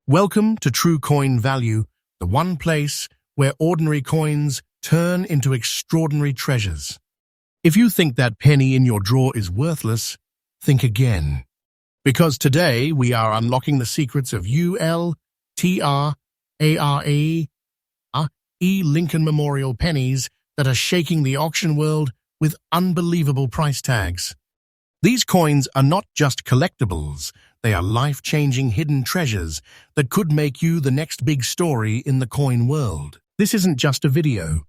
Welcome to True Coin Value, the one place where ordinary coins turn into extraordinary treasures. If you think that penny in your drawer is worthless, think again. Because today we are unlocking the secrets of Lincoln Memorial pennies that are shaking the auction world with unbelievable price tags. These coins are not just collectibles, they are life-changing hidden treasures that could make you the next big story in the coin world. This isn't just a video.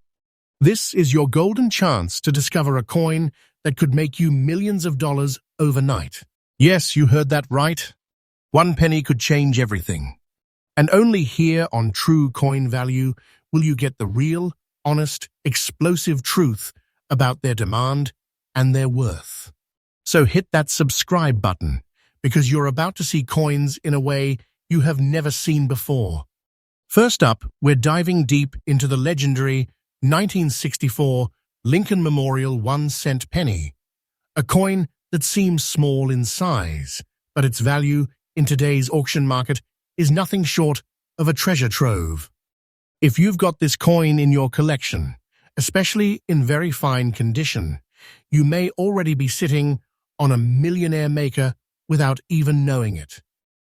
This is your golden chance to discover a coin that could make you millions of dollars overnight. Yes, you heard that right. One penny could change everything. And only here on True Coin Value will you get the real, honest, explosive truth about their demand and their worth. So hit that subscribe button, because you're about to see coins in a way you have never seen before. First up, we're diving deep into the legendary 1964 Lincoln Memorial 1-cent penny, a coin that seems small in size, but its value in today's auction market is nothing short of a treasure trove. If you've got this coin in your collection, especially in very fine condition, you may already be sitting on a millionaire maker without even knowing it.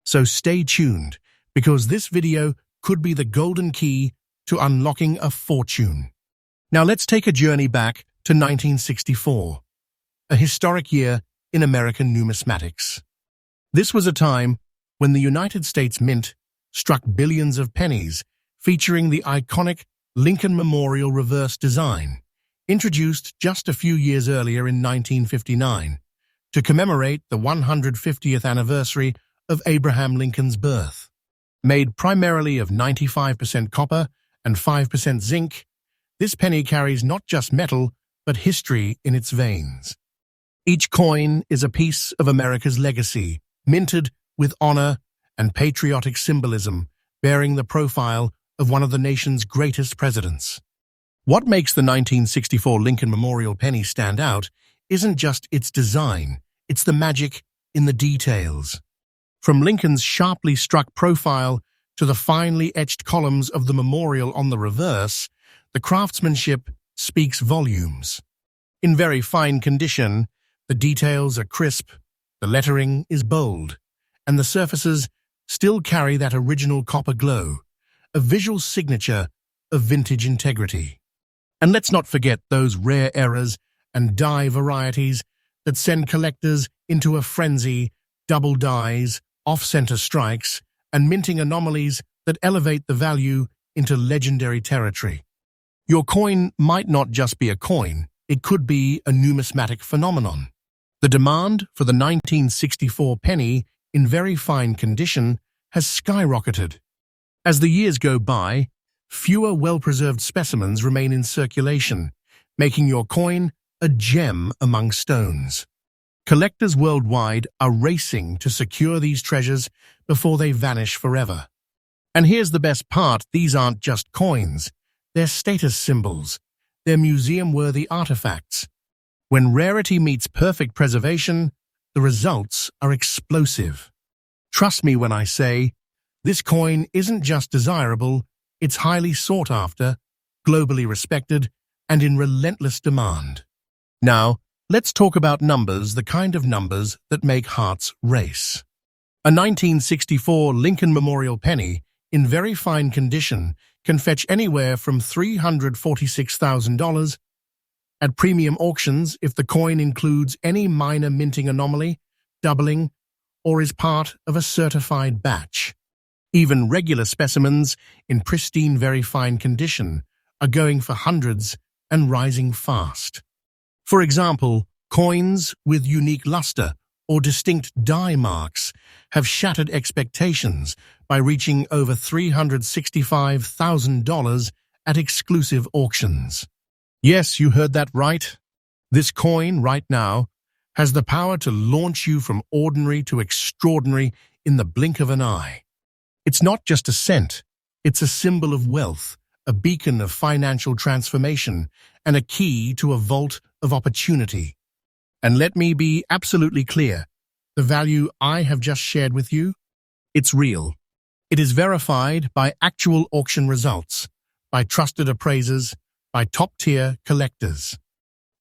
So stay tuned, because this video could be the golden key to unlocking a fortune. Now let's take a journey back to 1964, a historic year in American numismatics. This was a time when the United States Mint struck billions of pennies, featuring the iconic Lincoln Memorial reverse design, introduced just a few years earlier in 1959, to commemorate the 150th anniversary of Abraham Lincoln's birth. Made primarily of 95% copper and 5% zinc, this penny carries not just metal, but history in its veins. Each coin is a piece of America's legacy, minted with honor and patriotic symbolism, bearing the profile of one of the nation's greatest presidents. What makes the 1964 Lincoln Memorial penny stand out isn't just its design, it's the magic in the details. From Lincoln's sharply struck profile to the finely etched columns of the memorial on the reverse, the craftsmanship speaks volumes. In very fine condition, the details are crisp, the lettering is bold, and the surfaces still carry that original copper glow, a visual signature of vintage integrity. And let's not forget those rare errors and die varieties that send collectors into a frenzy, double dies, off-center strikes, and minting anomalies that elevate the value into legendary territory. Your coin might not just be a coin, it could be a numismatic phenomenon. The demand for the 1964 penny in very fine condition has skyrocketed. As the years go by, fewer well-preserved specimens remain in circulation, making your coin a gem among stones. Collectors worldwide are racing to secure these treasures before they vanish forever. And here's the best part, these aren't just coins, they're status symbols, they're museum-worthy artifacts. When rarity meets perfect preservation, the results are explosive. Trust me when I say, this coin isn't just desirable, it's highly sought after, globally respected, and in relentless demand. Now, let's talk about numbers, the kind of numbers that make hearts race. A 1964 Lincoln Memorial penny, in very fine condition, can fetch anywhere from $346,000 at premium auctions if the coin includes any minor minting anomaly, doubling, or is part of a certified batch. Even regular specimens in pristine, very fine condition are going for hundreds and rising fast. For example, coins with unique luster or distinct die marks have shattered expectations by reaching over $365,000 at exclusive auctions. Yes, you heard that right. This coin right now has the power to launch you from ordinary to extraordinary in the blink of an eye. It's not just a cent, it's a symbol of wealth, a beacon of financial transformation, and a key to a vault of opportunity. And let me be absolutely clear, the value I have just shared with you, it's real. It is verified by actual auction results, by trusted appraisers, by top-tier collectors.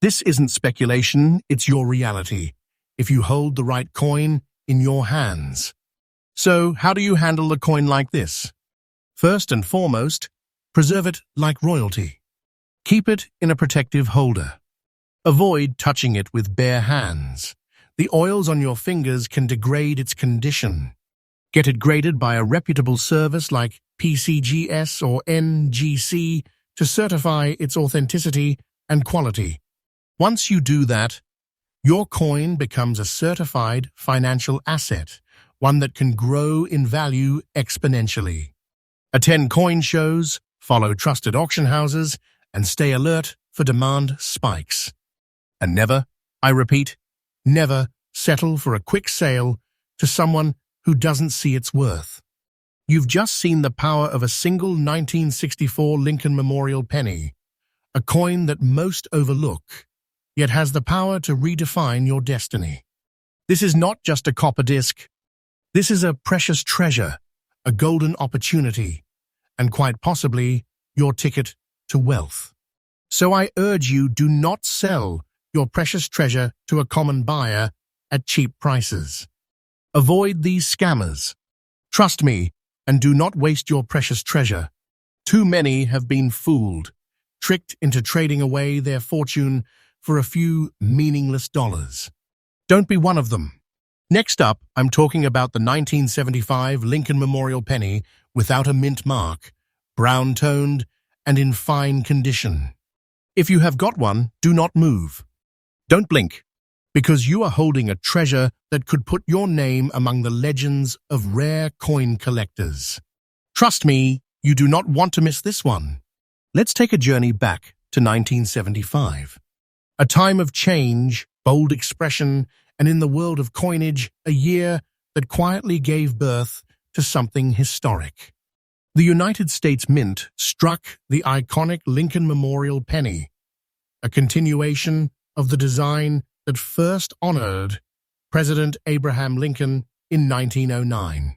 This isn't speculation, it's your reality, if you hold the right coin in your hands. So, how do you handle a coin like this? First and foremost, preserve it like royalty. Keep it in a protective holder. Avoid touching it with bare hands. The oils on your fingers can degrade its condition. Get it graded by a reputable service like PCGS or NGC to certify its authenticity and quality. Once you do that, your coin becomes a certified financial asset, one that can grow in value exponentially. Attend coin shows, follow trusted auction houses, and stay alert for demand spikes. And never, I repeat, never settle for a quick sale to someone who doesn't see its worth. You've just seen the power of a single 1964 Lincoln Memorial penny, a coin that most overlook, yet has the power to redefine your destiny. This is not just a copper disc. This is a precious treasure, a golden opportunity, and quite possibly your ticket to wealth. So I urge you, do not sell your precious treasure to a common buyer at cheap prices. Avoid these scammers. Trust me, and do not waste your precious treasure. Too many have been fooled, tricked into trading away their fortune for a few meaningless dollars. Don't be one of them. Next up, I'm talking about the 1975 Lincoln Memorial penny without a mint mark, brown-toned and in fine condition. If you have got one, do not move. Don't blink, because you are holding a treasure that could put your name among the legends of rare coin collectors. Trust me, you do not want to miss this one. Let's take a journey back to 1975. A time of change, bold expression, and in the world of coinage, a year that quietly gave birth to something historic. The United States Mint struck the iconic Lincoln Memorial penny, a continuation of the design that first honored President Abraham Lincoln in 1909.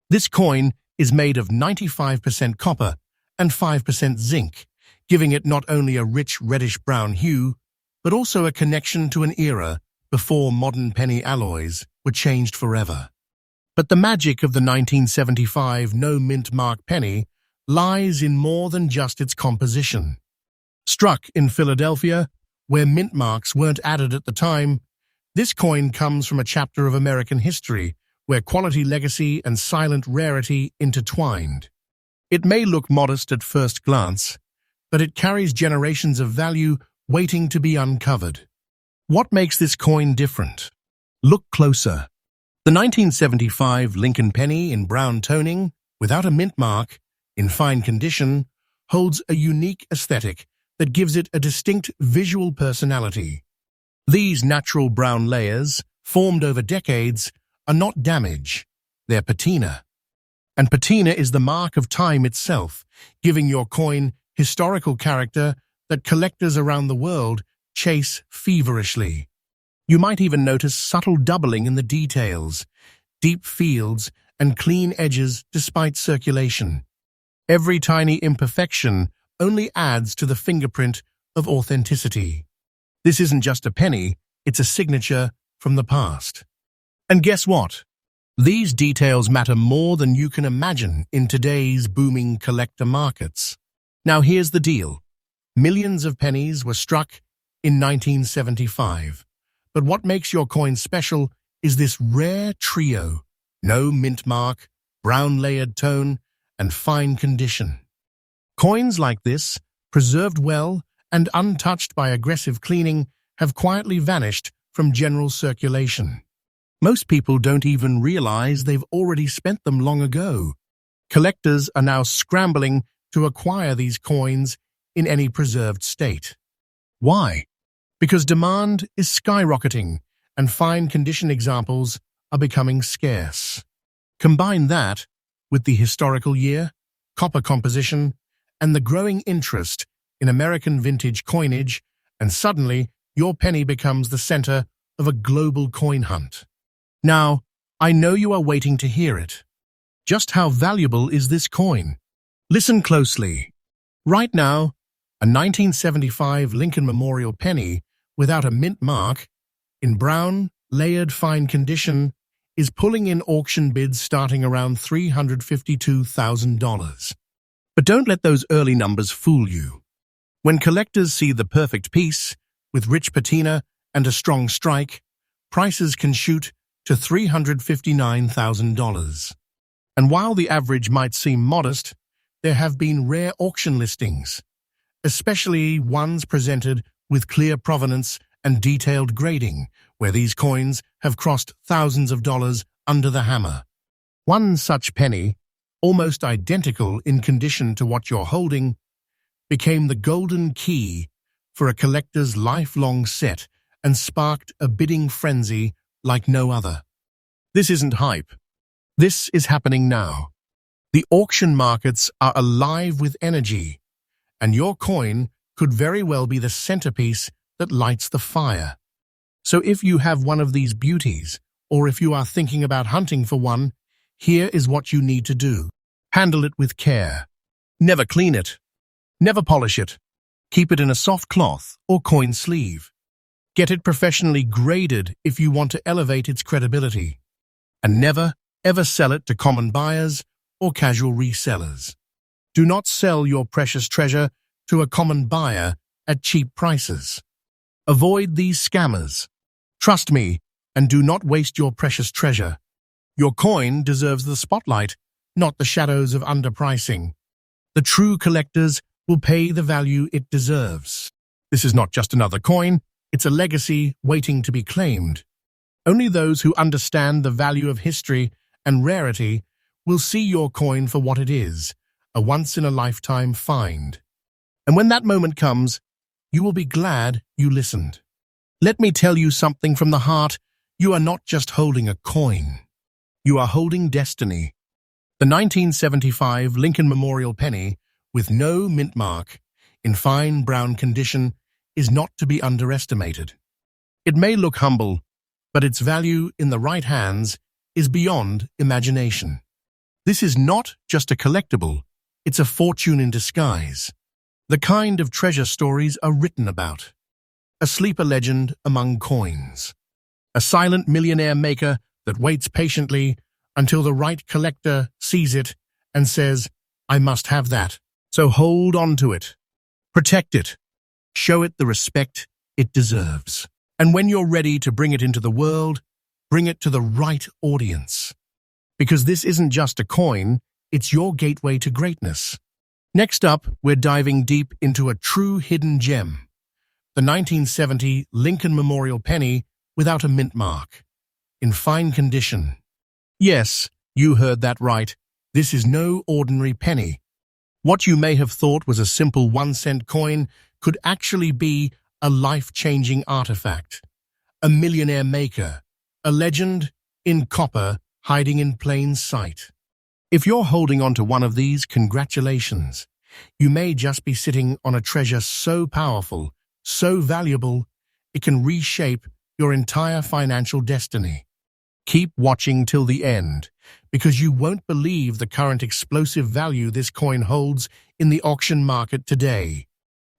This coin is made of 95% copper and 5% zinc, giving it not only a rich reddish-brown hue, but also a connection to an era before modern penny alloys were changed forever. But the magic of the 1975 no-mint mark penny lies in more than just its composition. Struck in Philadelphia, where mint marks weren't added at the time, this coin comes from a chapter of American history where quality, legacy, and silent rarity intertwined. It may look modest at first glance, but it carries generations of value waiting to be uncovered. What makes this coin different? Look closer. The 1975 Lincoln penny in brown toning, without a mint mark, in fine condition, holds a unique aesthetic that gives it a distinct visual personality. These natural brown layers, formed over decades, are not damage, they're patina. And patina is the mark of time itself, giving your coin historical character that collectors around the world chase feverishly. You might even notice subtle doubling in the details, deep fields, and clean edges despite circulation. Every tiny imperfection only adds to the fingerprint of authenticity. This isn't just a penny, it's a signature from the past. And guess what? These details matter more than you can imagine in today's booming collector markets. Now here's the deal. Millions of pennies were struck in 1975. But what makes your coin special is this rare trio: no mint mark, brown layered tone, and fine condition. Coins like this, preserved well and untouched by aggressive cleaning, have quietly vanished from general circulation. Most people don't even realize they've already spent them long ago. Collectors are now scrambling to acquire these coins in any preserved state. Why? Because demand is skyrocketing and fine condition examples are becoming scarce. Combine that with the historical year, copper composition, and the growing interest in American vintage coinage, and suddenly your penny becomes the center of a global coin hunt. Now, I know you are waiting to hear it. Just how valuable is this coin? Listen closely. Right now, a 1975 Lincoln Memorial penny without a mint mark, in brown, layered fine condition, is pulling in auction bids starting around $352,000. But don't let those early numbers fool you. When collectors see the perfect piece, with rich patina and a strong strike, prices can shoot to $359,000. And while the average might seem modest, there have been rare auction listings, especially ones presented with clear provenance and detailed grading, where these coins have crossed thousands of dollars under the hammer. One such penny, almost identical in condition to what you're holding, became the golden key for a collector's lifelong set and sparked a bidding frenzy like no other. This isn't hype. This is happening now. The auction markets are alive with energy, and your coin could very well be the centerpiece that lights the fire. So if you have one of these beauties, or if you are thinking about hunting for one, here is what you need to do. Handle it with care. Never clean it. Never polish it. Keep it in a soft cloth or coin sleeve. Get it professionally graded if you want to elevate its credibility. And never, ever sell it to common buyers or casual resellers. Do not sell your precious treasure to a common buyer at cheap prices. Avoid these scammers. Trust me, and do not waste your precious treasure. Your coin deserves the spotlight, not the shadows of underpricing. The true collectors will pay the value it deserves. This is not just another coin, it's a legacy waiting to be claimed. Only those who understand the value of history and rarity will see your coin for what it is, a once-in-a-lifetime find. And when that moment comes, you will be glad you listened. Let me tell you something from the heart. You are not just holding a coin. You are holding destiny. The 1975 Lincoln Memorial penny, with no mint mark, in fine brown condition, is not to be underestimated. It may look humble, but its value in the right hands is beyond imagination. This is not just a collectible, it's a fortune in disguise. The kind of treasure stories are written about. A sleeper legend among coins. A silent millionaire maker that waits patiently until the right collector sees it and says, "I must have that." So hold on to it. Protect it. Show it the respect it deserves. And when you're ready to bring it into the world, bring it to the right audience. Because this isn't just a coin, it's your gateway to greatness. Next up, we're diving deep into a true hidden gem. The 1970 Lincoln Memorial penny without a mint mark. In fine condition. Yes, you heard that right. This is no ordinary penny. What you may have thought was a simple 1-cent coin could actually be a life-changing artifact. A millionaire maker. A legend in copper hiding in plain sight. If you're holding on to one of these, congratulations. You may just be sitting on a treasure so powerful, so valuable, it can reshape your entire financial destiny. Keep watching till the end, because you won't believe the current explosive value this coin holds in the auction market today.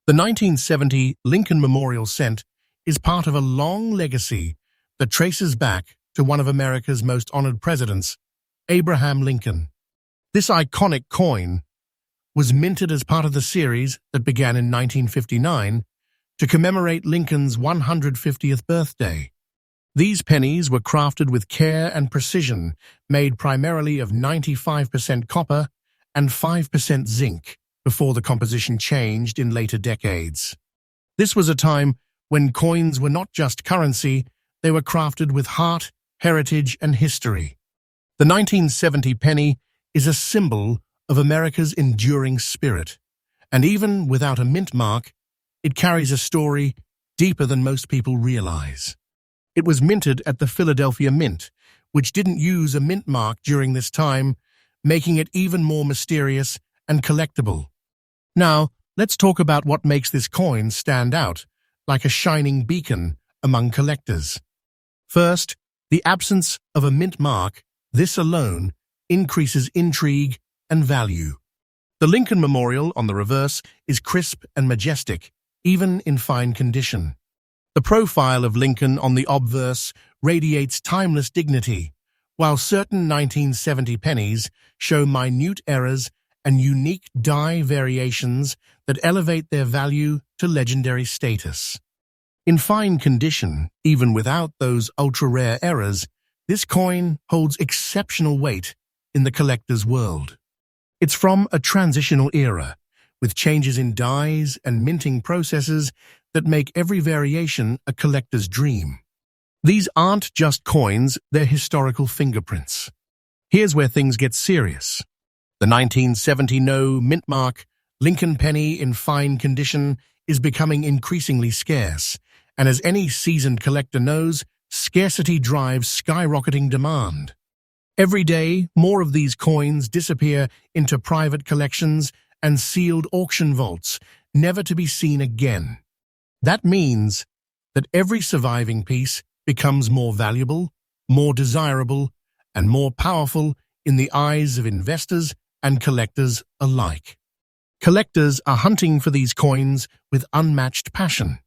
The 1970 Lincoln Memorial cent is part of a long legacy that traces back to one of America's most honored presidents, Abraham Lincoln. This iconic coin was minted as part of the series that began in 1959 to commemorate Lincoln's 150th birthday. These pennies were crafted with care and precision, made primarily of 95% copper and 5% zinc, before the composition changed in later decades. This was a time when coins were not just currency, they were crafted with heart, heritage, and history. The 1970 penny is a symbol of America's enduring spirit, and even without a mint mark, it carries a story deeper than most people realize. It was minted at the Philadelphia Mint, which didn't use a mint mark during this time, making it even more mysterious and collectible. Now, let's talk about what makes this coin stand out like a shining beacon among collectors. First, the absence of a mint mark. This alone increases intrigue and value. The Lincoln Memorial on the reverse is crisp and majestic, even in fine condition. The profile of Lincoln on the obverse radiates timeless dignity, while certain 1970 pennies show minute errors and unique die variations that elevate their value to legendary status. In fine condition, even without those ultra-rare errors, this coin holds exceptional weight in the collector's world. It's from a transitional era, with changes in dies and minting processes that make every variation a collector's dream. These aren't just coins, they're historical fingerprints. Here's where things get serious. The 1970 mint mark Lincoln penny in fine condition is becoming increasingly scarce, and as any seasoned collector knows, scarcity drives skyrocketing demand. Every day, more of these coins disappear into private collections and sealed auction vaults, never to be seen again. That means that every surviving piece becomes more valuable, more desirable, and more powerful in the eyes of investors and collectors alike. Collectors are hunting for these coins with unmatched passion.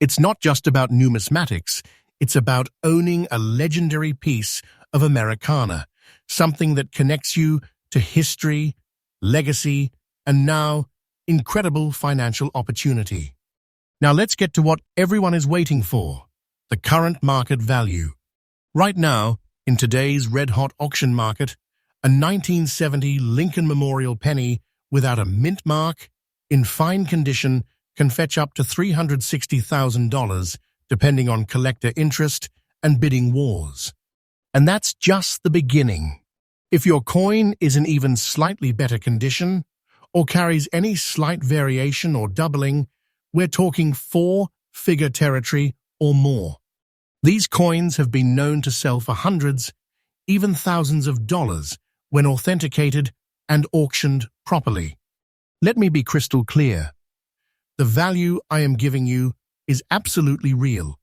It's not just about numismatics, it's about owning a legendary piece of Americana, something that connects you to history, legacy, and now, incredible financial opportunity. Now let's get to what everyone is waiting for, the current market value. Right now, in today's red-hot auction market, a 1970 Lincoln Memorial penny without a mint mark, in fine condition, can fetch up to $360,000, depending on collector interest and bidding wars. And that's just the beginning. If your coin is in even slightly better condition, or carries any slight variation or doubling, we're talking four-figure territory or more. These coins have been known to sell for hundreds, even thousands of dollars when authenticated and auctioned properly. Let me be crystal clear. The value I am giving you is absolutely real,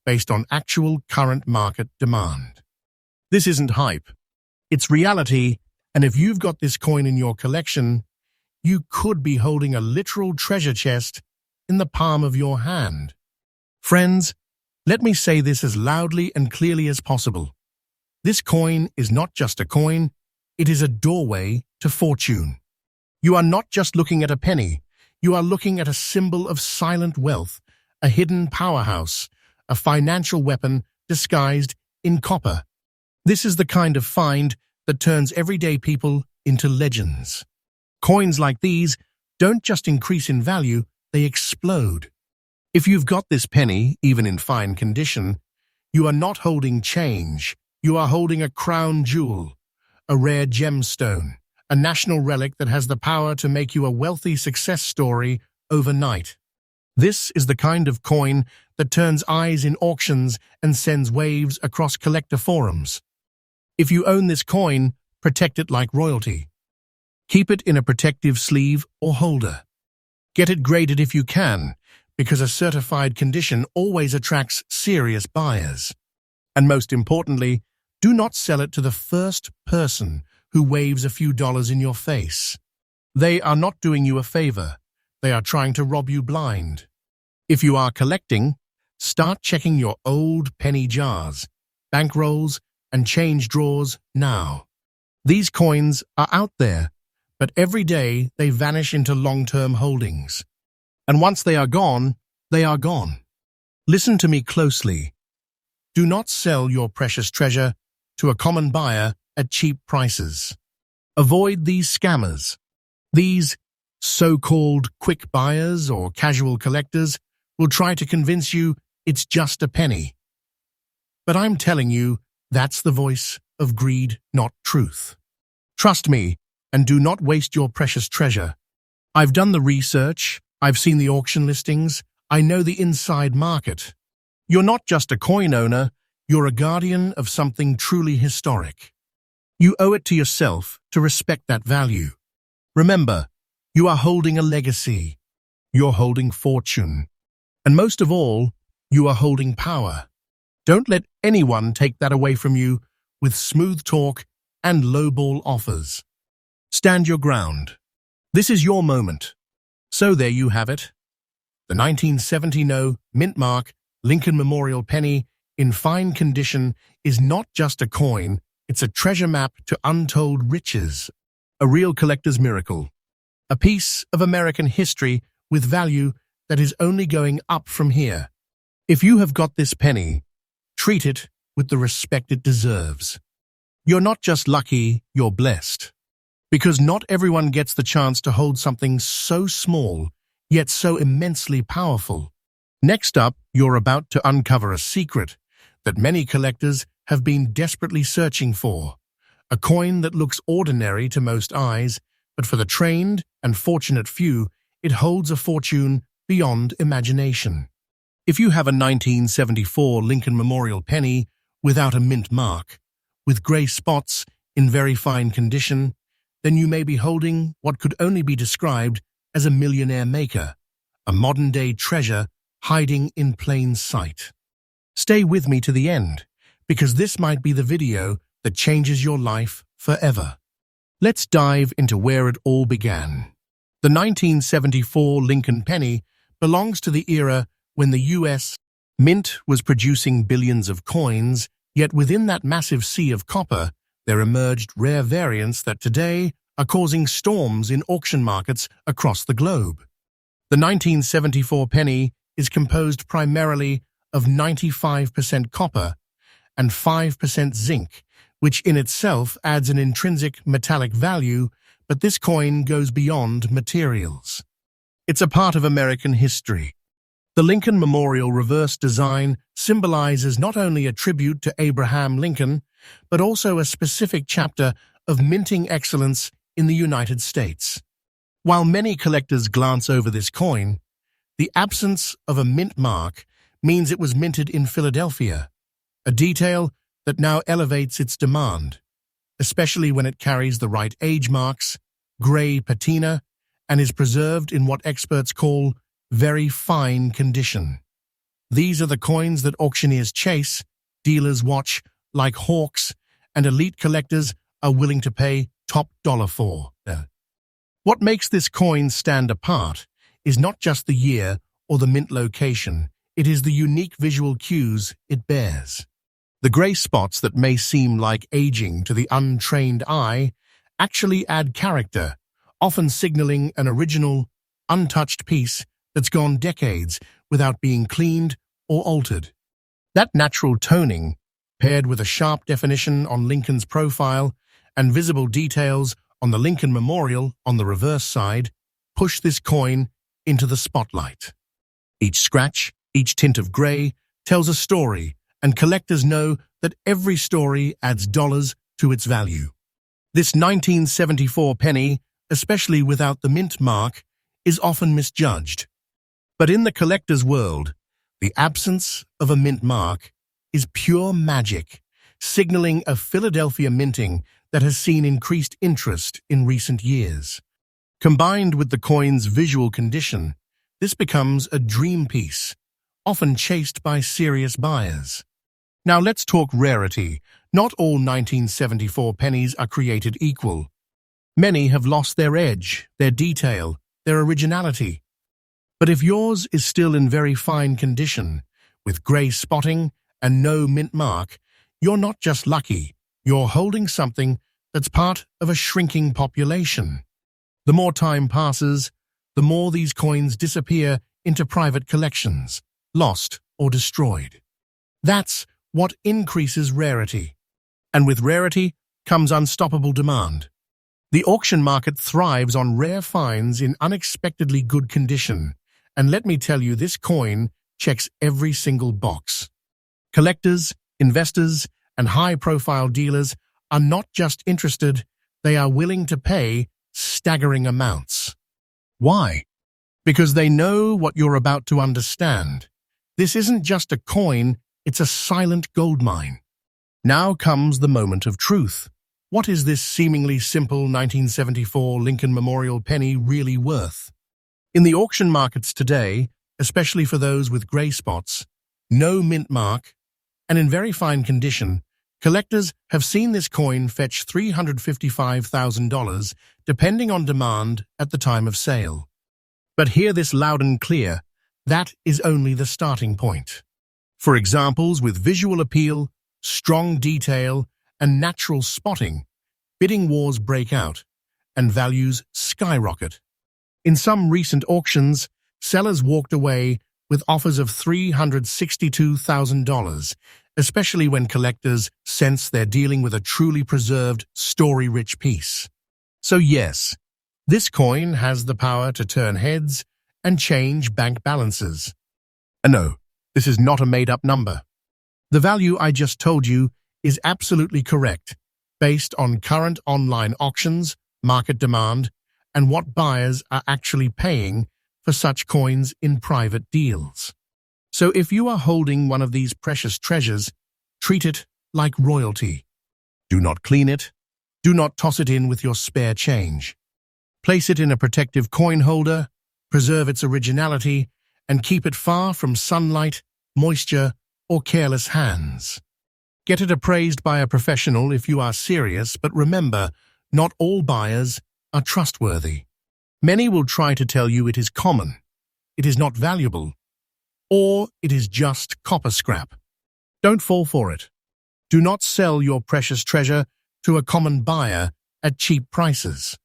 based on actual current market demand. This isn't hype. It's reality, and if you've got this coin in your collection, you could be holding a literal treasure chest in the palm of your hand. Friends, let me say this as loudly and clearly as possible. This coin is not just a coin, it is a doorway to fortune. You are not just looking at a penny, you are looking at a symbol of silent wealth, a hidden powerhouse, a financial weapon disguised in copper. This is the kind of find that turns everyday people into legends. Coins like these don't just increase in value, they explode. If you've got this penny, even in fine condition, you are not holding change. You are holding a crown jewel, a rare gemstone, a national relic that has the power to make you a wealthy success story overnight. This is the kind of coin that turns eyes in auctions and sends waves across collector forums. If you own this coin, protect it like royalty. Keep it in a protective sleeve or holder. Get it graded if you can, because a certified condition always attracts serious buyers. And most importantly, do not sell it to the first person who waves a few dollars in your face. They are not doing you a favor. They are trying to rob you blind. If you are collecting, start checking your old penny jars, bankrolls, and change drawers now. These coins are out there, but every day they vanish into long-term holdings. And once they are gone, they are gone. Listen to me closely. Do not sell your precious treasure to a common buyer at cheap prices. Avoid these scammers. These so-called quick buyers or casual collectors will try to convince you it's just a penny. But I'm telling you, that's the voice of greed, not truth. Trust me, and do not waste your precious treasure. I've done the research, I've seen the auction listings, I know the inside market. You're not just a coin owner, you're a guardian of something truly historic. You owe it to yourself to respect that value. Remember, you are holding a legacy. You're holding fortune. And most of all, you are holding power. Don't let anyone take that away from you with smooth talk and lowball offers. Stand your ground. This is your moment. So there you have it. The 1970 mint mark Lincoln Memorial penny in fine condition is not just a coin, it's a treasure map to untold riches. A real collector's miracle. A piece of American history with value that is only going up from here. If you have got this penny, treat it with the respect it deserves. You're not just lucky, you're blessed. Because not everyone gets the chance to hold something so small, yet so immensely powerful. Next up, you're about to uncover a secret that many collectors have been desperately searching for. A coin that looks ordinary to most eyes, but for the trained and fortunate few, it holds a fortune beyond imagination. If you have a 1974 Lincoln Memorial penny without a mint mark, with grey spots in very fine condition, then you may be holding what could only be described as a millionaire maker, a modern-day treasure hiding in plain sight. Stay with me to the end, because this might be the video that changes your life forever. Let's dive into where it all began. The 1974 Lincoln penny belongs to the era when the U.S. Mint was producing billions of coins, yet within that massive sea of copper, there emerged rare variants that today are causing storms in auction markets across the globe. The 1974 penny is composed primarily of 95% copper and 5% zinc, which in itself adds an intrinsic metallic value, but this coin goes beyond materials. It's a part of American history. The Lincoln Memorial reverse design symbolizes not only a tribute to Abraham Lincoln, but also a specific chapter of minting excellence in the United States. While many collectors glance over this coin, the absence of a mint mark means it was minted in Philadelphia, a detail that now elevates its demand, especially when it carries the right age marks, grey patina, and is preserved in what experts call very fine condition. These are the coins that auctioneers chase, dealers watch like hawks, and elite collectors are willing to pay top dollar for. What makes this coin stand apart is not just the year or the mint location, it is the unique visual cues it bears. The grey spots that may seem like aging to the untrained eye actually add character, often signaling an original, untouched piece that's gone decades without being cleaned or altered. That natural toning, paired with a sharp definition on Lincoln's profile and visible details on the Lincoln Memorial on the reverse side, push this coin into the spotlight. Each scratch, each tint of grey, tells a story, and collectors know that every story adds dollars to its value. This 1974 penny, especially without the mint mark, is often misjudged. But in the collector's world, the absence of a mint mark is pure magic, signaling a Philadelphia minting that has seen increased interest in recent years. Combined with the coin's visual condition, this becomes a dream piece, often chased by serious buyers. Now let's talk rarity. Not all 1974 pennies are created equal. Many have lost their edge, their detail, their originality. But if yours is still in very fine condition, with grey spotting and no mint mark, you're not just lucky, you're holding something that's part of a shrinking population. The more time passes, the more these coins disappear into private collections, lost or destroyed. That's what increases rarity. And with rarity comes unstoppable demand. The auction market thrives on rare finds in unexpectedly good condition, and let me tell you, this coin checks every single box. Collectors, investors, and high-profile dealers are not just interested, they are willing to pay staggering amounts. Why? Because they know what you're about to understand. This isn't just a coin, it's a silent gold mine. Now comes the moment of truth. What is this seemingly simple 1974 Lincoln Memorial penny really worth? In the auction markets today, especially for those with grey spots, no mint mark, and in very fine condition, Collectors have seen this coin fetch $355,000 depending on demand at the time of sale. But hear this loud and clear, that is only the starting point. For examples with visual appeal, strong detail, and natural spotting, bidding wars break out, and values skyrocket. In some recent auctions, sellers walked away with offers of $362,000, especially when collectors sense they're dealing with a truly preserved, story-rich piece. So yes, this coin has the power to turn heads and change bank balances. And no, this is not a made-up number. The value I just told you is absolutely correct, based on current online auctions, market demand, and what buyers are actually paying for such coins in private deals. So if you are holding one of these precious treasures, treat it like royalty. Do not clean it. Do not toss it in with your spare change. Place it in a protective coin holder, preserve its originality, and keep it far from sunlight, moisture, or careless hands. Get it appraised by a professional if you are serious, but remember, not all buyers are trustworthy. Many will try to tell you it is common, it is not valuable, or it is just copper scrap. Don't fall for it. Do not sell your precious treasure to a common buyer at cheap prices.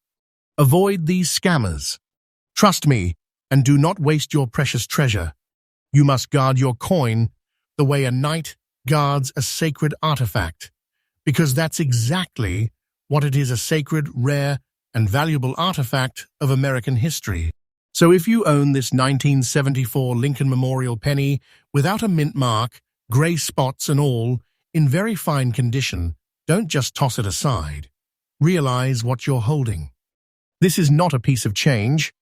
Avoid these scammers. Trust me, and do not waste your precious treasure. You must guard your coin the way a knight guards a sacred artifact, because that's exactly what it is, a sacred, rare, and valuable artifact of American history. So if you own this 1974 Lincoln Memorial penny without a mint mark, gray spots and all, in very fine condition, don't just toss it aside. Realize what you're holding. This is not a piece of change.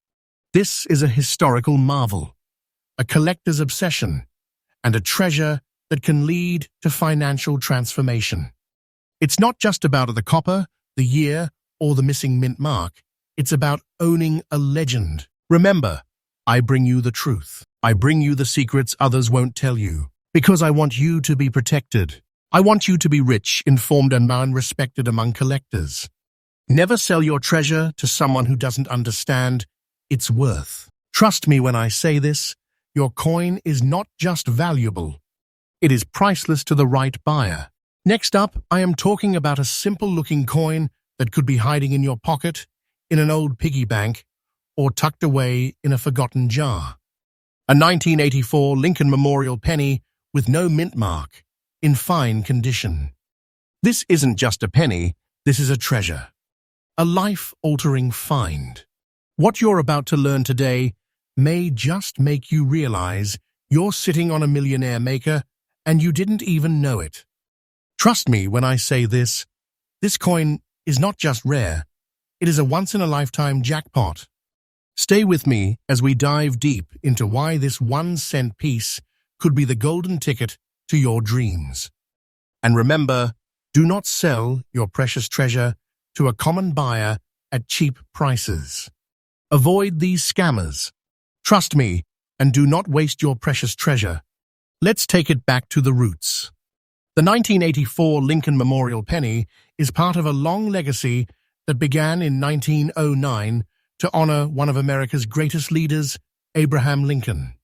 This is a historical marvel, a collector's obsession, and a treasure that can lead to financial transformation. It's not just about the copper, the year, or the missing mint mark. It's about owning a legend. Remember, I bring you the truth. I bring you the secrets others won't tell you, because I want you to be protected. I want you to be rich, informed, and respected among collectors. Never sell your treasure to someone who doesn't understand its worth. Trust me when I say this, your coin is not just valuable. It is priceless to the right buyer. Next up, I am talking about a simple-looking coin that could be hiding in your pocket, in an old piggy bank, or tucked away in a forgotten jar. A 1984 Lincoln Memorial penny with no mint mark, in fine condition. This isn't just a penny, this is a treasure. A life-altering find. What you're about to learn today may just make you realize you're sitting on a millionaire maker and you didn't even know it. Trust me when I say this coin is not just rare, it is a once-in-a-lifetime jackpot. Stay with me as we dive deep into why this 1-cent piece could be the golden ticket to your dreams. And remember, do not sell your precious treasure to a common buyer at cheap prices. Avoid these scammers. Trust me, and do not waste your precious treasure. Let's take it back to the roots. The 1984 Lincoln Memorial penny is part of a long legacy that began in 1909 to honor one of America's greatest leaders, Abraham Lincoln.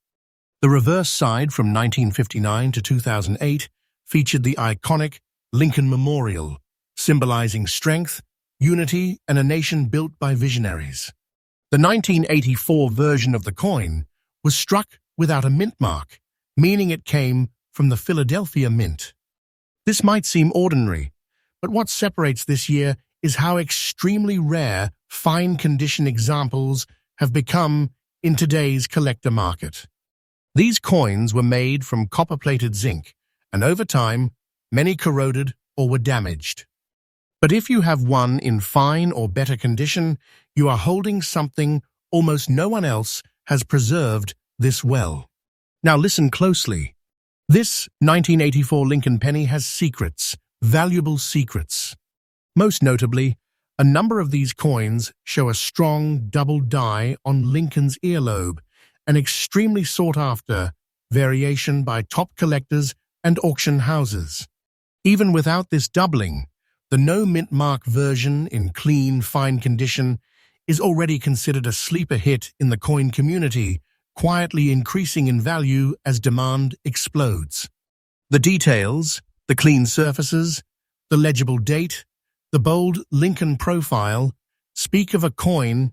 The reverse side from 1959 to 2008 featured the iconic Lincoln Memorial, symbolizing strength, unity, and a nation built by visionaries. The 1984 version of the coin was struck without a mint mark, meaning it came from the Philadelphia Mint. This might seem ordinary, but what separates this year is how extremely rare, fine-condition examples have become in today's collector market. These coins were made from copper-plated zinc, and over time, many corroded or were damaged. But if you have one in fine or better condition, you are holding something almost no one else has preserved this well. Now listen closely. This 1984 Lincoln penny has secrets, valuable secrets. Most notably, a number of these coins show a strong double die on Lincoln's earlobe, an extremely sought-after variation by top collectors and auction houses. Even without this doubling, the no mint mark version in clean, fine condition is already considered a sleeper hit in the coin community, quietly increasing in value as demand explodes. The details, the clean surfaces, the legible date, the bold Lincoln profile speak of a coin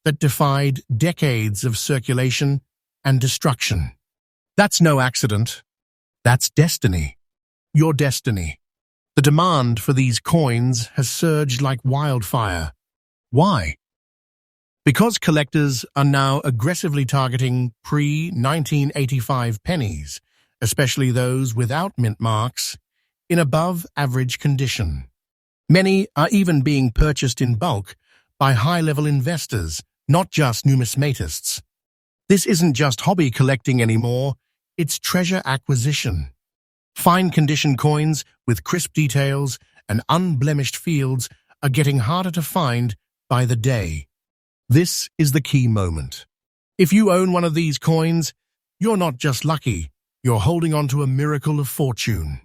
that defied decades of circulation and destruction. That's no accident. That's destiny. Your destiny. The demand for these coins has surged like wildfire. Why? Because collectors are now aggressively targeting pre-1985 pennies, especially those without mint marks, in above-average condition. Many are even being purchased in bulk by high-level investors, not just numismatists. This isn't just hobby collecting anymore, it's treasure acquisition. Fine condition coins with crisp details and unblemished fields are getting harder to find by the day. This is the key moment. If you own one of these coins, you're not just lucky, you're holding on to a miracle of fortune.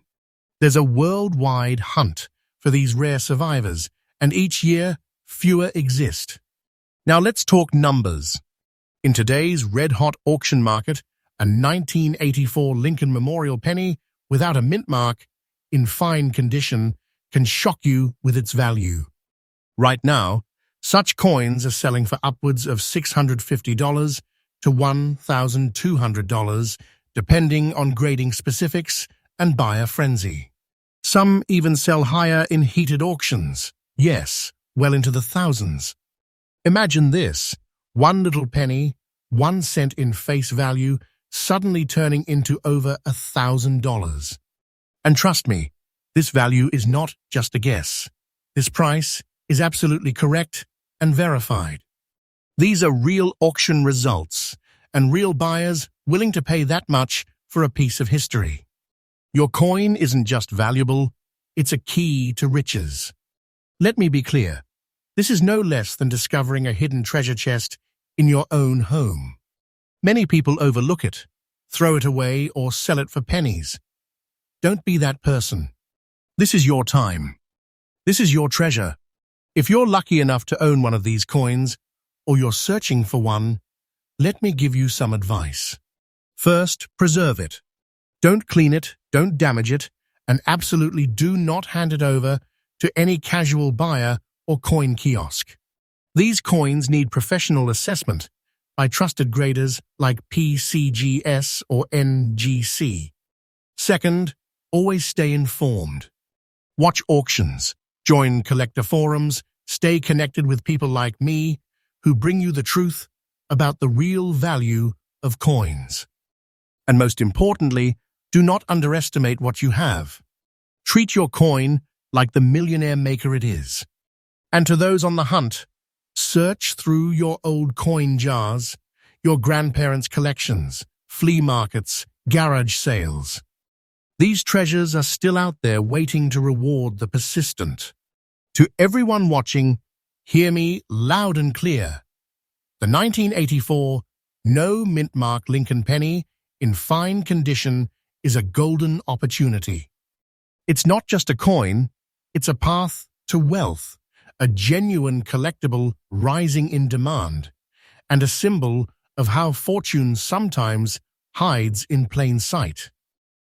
There's a worldwide hunt for these rare survivors, and each year, fewer exist. Now let's talk numbers. In today's red-hot auction market, a 1984 Lincoln Memorial penny without a mint mark, in fine condition, can shock you with its value. Right now, such coins are selling for upwards of $650 to $1,200, depending on grading specifics and buyer frenzy. Some even sell higher in heated auctions. Yes, well into the thousands. Imagine this, one little penny, 1 cent in face value, suddenly turning into over $1,000. And trust me, this value is not just a guess. This price is absolutely correct and verified. These are real auction results, and real buyers willing to pay that much for a piece of history. Your coin isn't just valuable, it's a key to riches. Let me be clear, this is no less than discovering a hidden treasure chest in your own home. Many people overlook it, throw it away, or sell it for pennies. Don't be that person. This is your time. This is your treasure. If you're lucky enough to own one of these coins, or you're searching for one, let me give you some advice. First, preserve it. Don't clean it, don't damage it, and absolutely do not hand it over to any casual buyer or coin kiosk. These coins need professional assessment by trusted graders like PCGS or NGC. Second, always stay informed. Watch auctions, join collector forums, stay connected with people like me who bring you the truth about the real value of coins. And most importantly, do not underestimate what you have. Treat your coin like the millionaire maker it is. And to those on the hunt, search through your old coin jars, your grandparents' collections, flea markets, garage sales. These treasures are still out there waiting to reward the persistent. To everyone watching, hear me loud and clear. The 1984 no mint mark Lincoln penny in fine condition is a golden opportunity. It's not just a coin, it's a path to wealth, a genuine collectible rising in demand, and a symbol of how fortune sometimes hides in plain sight.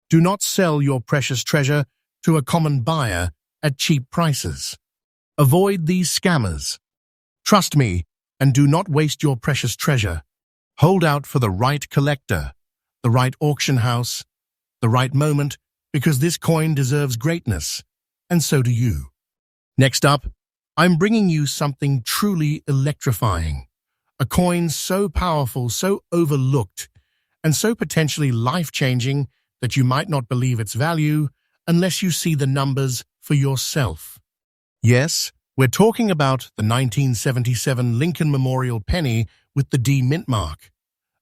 Do not sell your precious treasure to a common buyer at cheap prices. Avoid these scammers. Trust me, and do not waste your precious treasure. Hold out for the right collector, the right auction house, the right moment, because this coin deserves greatness, and so do you. Next up, I'm bringing you something truly electrifying. A coin so powerful, so overlooked, and so potentially life-changing that you might not believe its value unless you see the numbers for yourself. Yes, we're talking about the 1977 Lincoln Memorial penny with the D mint mark,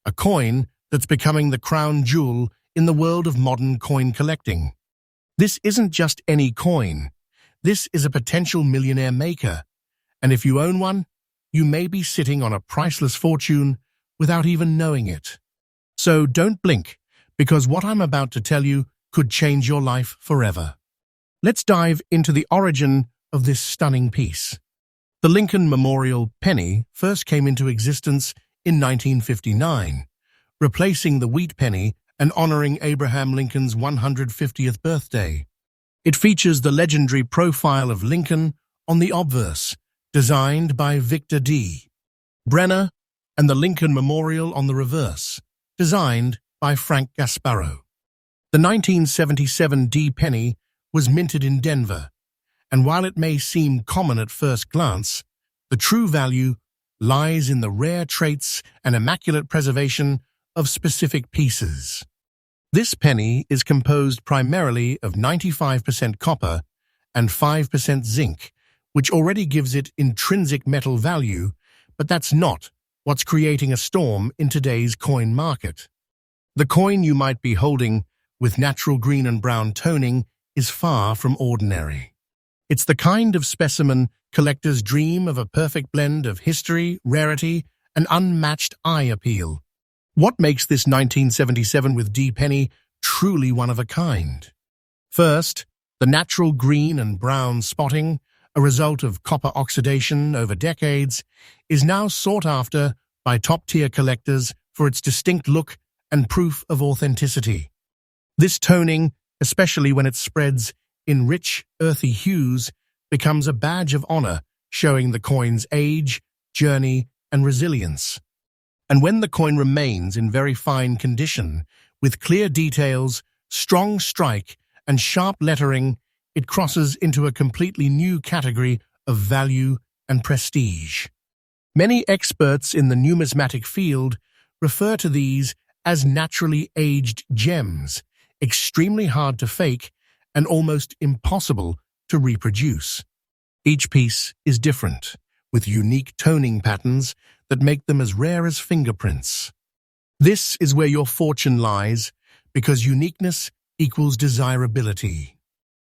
a coin that's becoming the crown jewel in the world of modern coin collecting. This isn't just any coin. This is a potential millionaire maker, and if you own one, you may be sitting on a priceless fortune without even knowing it. So don't blink, because what I'm about to tell you could change your life forever. Let's dive into the origin of this stunning piece. The Lincoln Memorial penny first came into existence in 1959, replacing the wheat penny and honoring Abraham Lincoln's 150th birthday. It features the legendary profile of Lincoln on the obverse, designed by Victor D. Brenner, and the Lincoln Memorial on the reverse, designed by Frank Gasparo. The 1977 D penny was minted in Denver, and while it may seem common at first glance, the true value lies in the rare traits and immaculate preservation of specific pieces. This penny is composed primarily of 95% copper and 5% zinc, which already gives it intrinsic metal value, but that's not what's creating a storm in today's coin market. The coin you might be holding, with natural green and brown toning, is far from ordinary. It's the kind of specimen collectors dream of, a perfect blend of history, rarity, and unmatched eye appeal. What makes this 1977 with D penny truly one of a kind? First, the natural green and brown spotting, a result of copper oxidation over decades, is now sought after by top-tier collectors for its distinct look and proof of authenticity. This toning, especially when it spreads in rich, earthy hues, becomes a badge of honor, showing the coin's age, journey, and resilience. And when the coin remains in very fine condition, with clear details, strong strike, and sharp lettering, it crosses into a completely new category of value and prestige. Many experts in the numismatic field refer to these as naturally aged gems, extremely hard to fake and almost impossible to reproduce. Each piece is different, with unique toning patterns that make them as rare as fingerprints. This is where your fortune lies, because uniqueness equals desirability.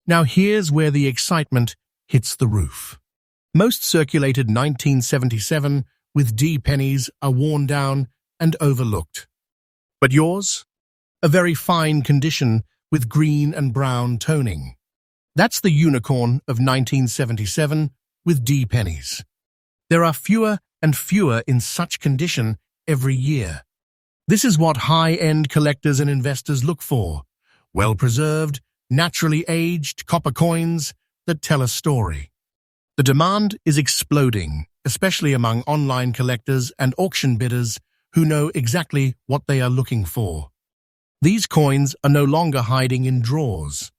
Now here's where the excitement hits the roof. Most circulated 1977 with D pennies are worn down and overlooked. But yours? A very fine condition with green and brown toning. That's the unicorn of 1977 with D pennies. There are fewer and fewer in such condition every year. This is what high-end collectors and investors look for: well-preserved, naturally aged copper coins that tell a story. The demand is exploding, especially among online collectors and auction bidders who know exactly what they are looking for. These coins are no longer hiding in drawers.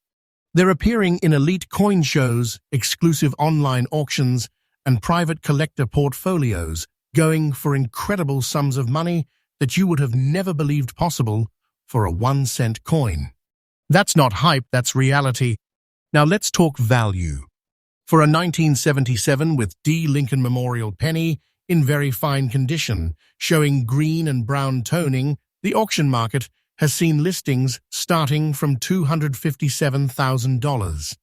They're appearing in elite coin shows, exclusive online auctions, and private collector portfolios, going for incredible sums of money that you would have never believed possible for a 1-cent coin. That's not hype, that's reality. Now let's talk value. For a 1977 with D Lincoln Memorial penny in very fine condition, showing green and brown toning, the auction market has seen listings starting from $257,000.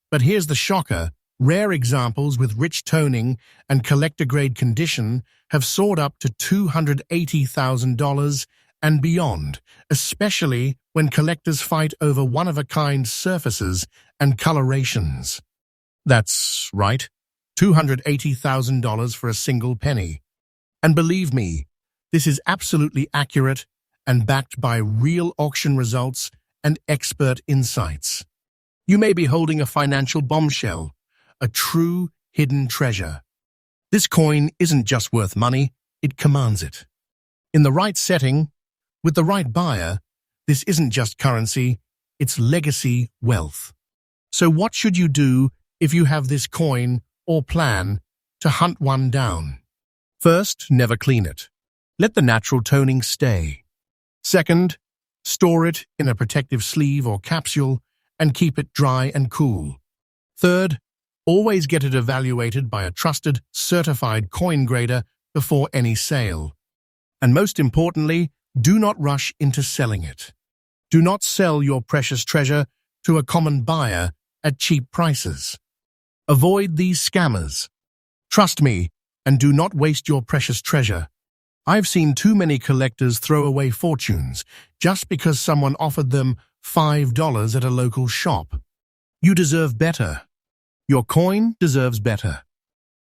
But here's the shocker: rare examples with rich toning and collector-grade condition have soared up to $280,000 and beyond, especially when collectors fight over one-of-a-kind surfaces and colorations. That's right, $280,000 for a single penny. And believe me, this is absolutely accurate and backed by real auction results and expert insights. You may be holding a financial bombshell, a true hidden treasure. This coin isn't just worth money, it commands it. In the right setting, with the right buyer, this isn't just currency, it's legacy wealth. So what should you do if you have this coin or plan to hunt one down? First, never clean it. Let the natural toning stay. Second, store it in a protective sleeve or capsule and keep it dry and cool. Third, always get it evaluated by a trusted, certified coin grader before any sale. And most importantly, do not rush into selling it. Do not sell your precious treasure to a common buyer at cheap prices. Avoid these scammers. Trust me, and do not waste your precious treasure. I've seen too many collectors throw away fortunes just because someone offered them $5 at a local shop. You deserve better. Your coin deserves better.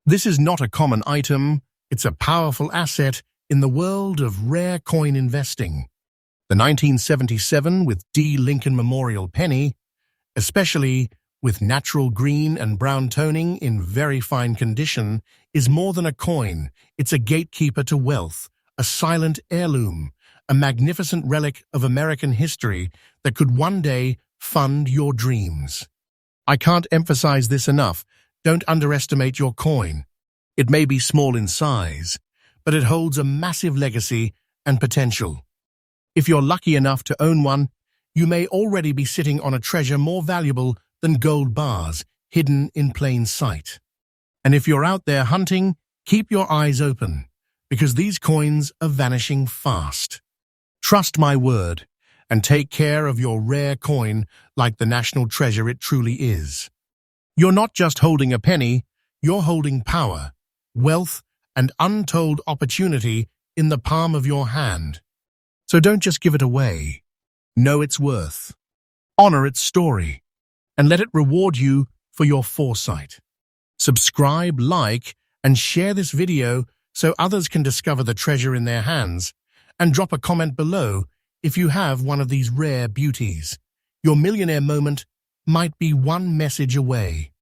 This is not a common item, it's a powerful asset in the world of rare coin investing. The 1977 with D. Lincoln Memorial penny, especially with natural green and brown toning in very fine condition, is more than a coin. It's a gatekeeper to wealth, a silent heirloom, a magnificent relic of American history that could one day fund your dreams. I can't emphasize this enough. Don't underestimate your coin. It may be small in size, but it holds a massive legacy and potential. If you're lucky enough to own one, you may already be sitting on a treasure more valuable than gold bars hidden in plain sight. And if you're out there hunting, keep your eyes open, because these coins are vanishing fast. Trust my word, and take care of your rare coin like the national treasure it truly is. You're not just holding a penny, you're holding power, wealth, and untold opportunity in the palm of your hand. So don't just give it away. Know its worth. Honor its story, and let it reward you for your foresight. Subscribe, like, and share this video so others can discover the treasure in their hands, and drop a comment below if you have one of these rare beauties. Your millionaire moment might be one message away.